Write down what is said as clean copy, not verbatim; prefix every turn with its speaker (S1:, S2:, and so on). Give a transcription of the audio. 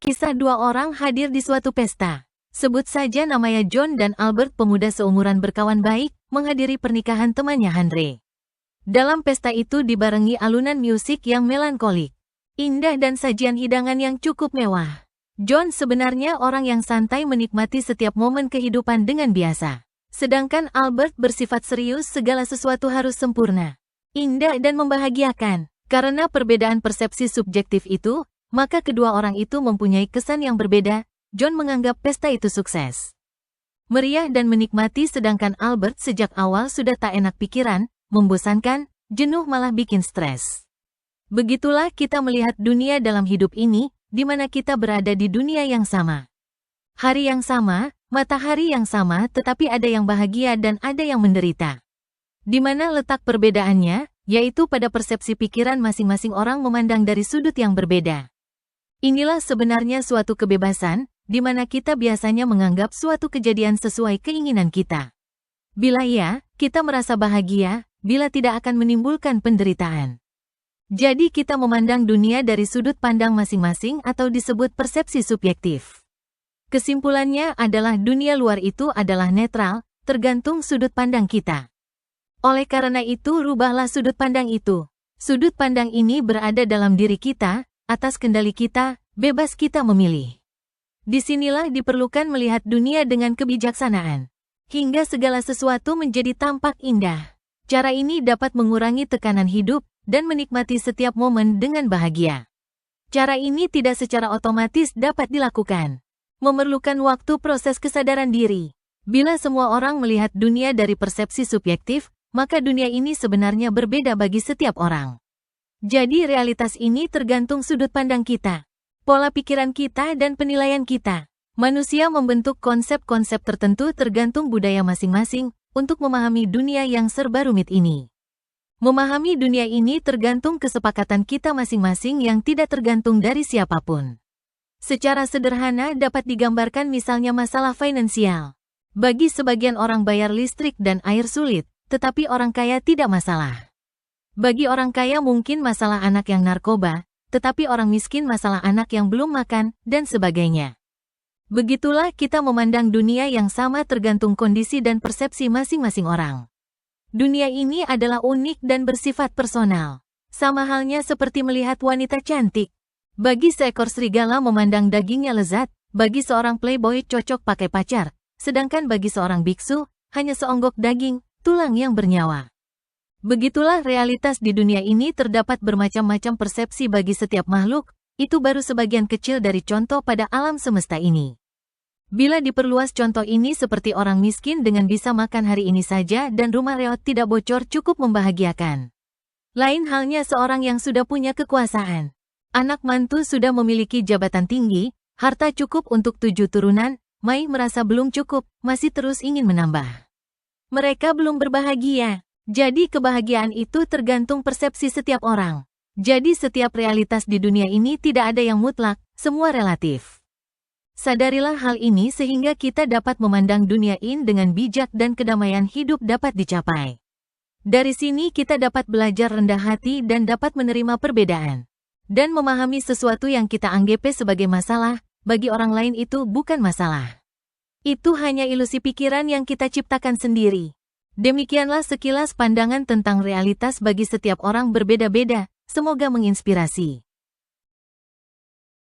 S1: Kisah dua orang hadir di suatu pesta. Sebut saja namanya John dan Albert, pemuda seumuran berkawan baik, menghadiri pernikahan temannya Henry. Dalam pesta itu dibarengi alunan musik yang melankolik, indah dan sajian hidangan yang cukup mewah. John sebenarnya orang yang santai, menikmati setiap momen kehidupan dengan biasa. Sedangkan Albert bersifat serius, segala sesuatu harus sempurna, indah dan membahagiakan. Karena perbedaan persepsi subjektif itu, maka kedua orang itu mempunyai kesan yang berbeda. John menganggap pesta itu sukses, meriah dan menikmati, sedangkan Albert sejak awal sudah tak enak pikiran, membosankan, jenuh, malah bikin stres. Begitulah kita melihat dunia dalam hidup ini, di mana kita berada di dunia yang sama. Hari yang sama, matahari yang sama, tetapi ada yang bahagia dan ada yang menderita. Di mana letak perbedaannya, yaitu pada persepsi pikiran masing-masing orang memandang dari sudut yang berbeda. Inilah sebenarnya suatu kebebasan, di mana kita biasanya menganggap suatu kejadian sesuai keinginan kita. Bila iya, kita merasa bahagia, bila tidak akan menimbulkan penderitaan. Jadi kita memandang dunia dari sudut pandang masing-masing atau disebut persepsi subjektif. Kesimpulannya adalah dunia luar itu adalah netral, tergantung sudut pandang kita. Oleh karena itu, rubahlah sudut pandang itu. Sudut pandang ini berada dalam diri kita, atas kendali kita, bebas kita memilih. Disinilah diperlukan melihat dunia dengan kebijaksanaan, hingga segala sesuatu menjadi tampak indah. Cara ini dapat mengurangi tekanan hidup, dan menikmati setiap momen dengan bahagia. Cara ini tidak secara otomatis dapat dilakukan. Memerlukan waktu proses kesadaran diri. Bila semua orang melihat dunia dari persepsi subjektif, maka dunia ini sebenarnya berbeda bagi setiap orang. Jadi realitas ini tergantung sudut pandang kita, pola pikiran kita dan penilaian kita. Manusia membentuk konsep-konsep tertentu tergantung budaya masing-masing untuk memahami dunia yang serba rumit ini. Memahami dunia ini tergantung kesepakatan kita masing-masing yang tidak tergantung dari siapapun. Secara sederhana dapat digambarkan misalnya masalah finansial. Bagi sebagian orang bayar listrik dan air sulit, tetapi orang kaya tidak masalah. Bagi orang kaya mungkin masalah anak yang narkoba, tetapi orang miskin masalah anak yang belum makan, dan sebagainya. Begitulah kita memandang dunia yang sama tergantung kondisi dan persepsi masing-masing orang. Dunia ini adalah unik dan bersifat personal. Sama halnya seperti melihat wanita cantik. Bagi seekor serigala memandang dagingnya lezat, bagi seorang playboy cocok pakai pacar, sedangkan bagi seorang biksu, hanya seonggok daging, tulang yang bernyawa. Begitulah realitas di dunia ini, terdapat bermacam-macam persepsi bagi setiap makhluk, itu baru sebagian kecil dari contoh pada alam semesta ini. Bila diperluas contoh ini seperti orang miskin dengan bisa makan hari ini saja dan rumah reot tidak bocor cukup membahagiakan. Lain halnya seorang yang sudah punya kekuasaan. Anak mantu sudah memiliki jabatan tinggi, harta cukup untuk 7 turunan, Mai merasa belum cukup, masih terus ingin menambah. Mereka belum berbahagia. Jadi kebahagiaan itu tergantung persepsi setiap orang. Jadi setiap realitas di dunia ini tidak ada yang mutlak, semua relatif. Sadarilah hal ini sehingga kita dapat memandang dunia ini dengan bijak dan kedamaian hidup dapat dicapai. Dari sini kita dapat belajar rendah hati dan dapat menerima perbedaan. Dan memahami sesuatu yang kita anggap sebagai masalah, bagi orang lain itu bukan masalah. Itu hanya ilusi pikiran yang kita ciptakan sendiri. Demikianlah sekilas pandangan tentang realitas bagi setiap orang berbeda-beda, semoga menginspirasi.